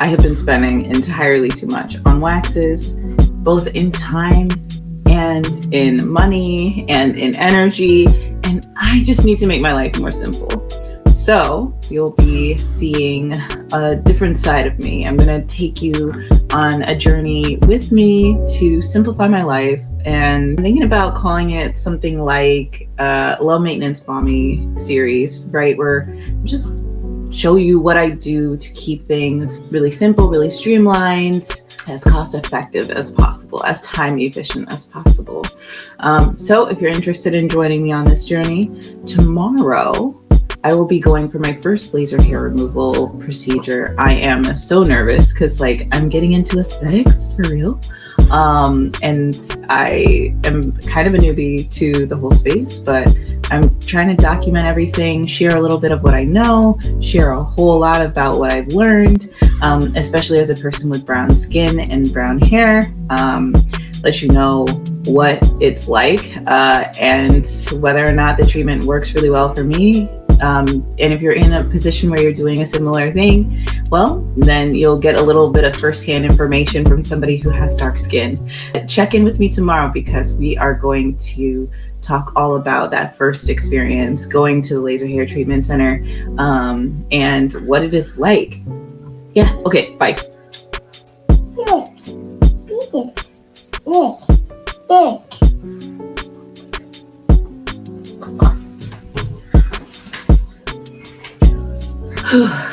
I have been spending entirely too much on waxes, both in time and in money and in energy, and I just need to make my life more simple. So you'll be seeing a different side of me. I'm going to take you on a journey with me to simplify my life, and I'm thinking about calling it something like Low Maintenance Mommy series, right? Where I just show you what I do to keep things really simple, really streamlined, as cost effective as possible, as time efficient as possible. So if you're interested in joining me on this journey, tomorrow I will be going for my first laser hair removal procedure. I am so nervous because I'm getting into aesthetics for real. And I am kind of a newbie to the whole space, but I'm trying to document everything, share a little bit of what I know, share a whole lot about what I've learned, especially as a person with brown skin and brown hair, let you know what it's like, and whether or not the treatment works really well for me. And if you're in a position where you're doing a similar thing, well, then you'll get a little bit of firsthand information from somebody who has dark skin. Check in with me tomorrow because we are going to talk all about that first experience, going to the laser hair treatment center, and what it is like. Yeah, okay, bye. Look.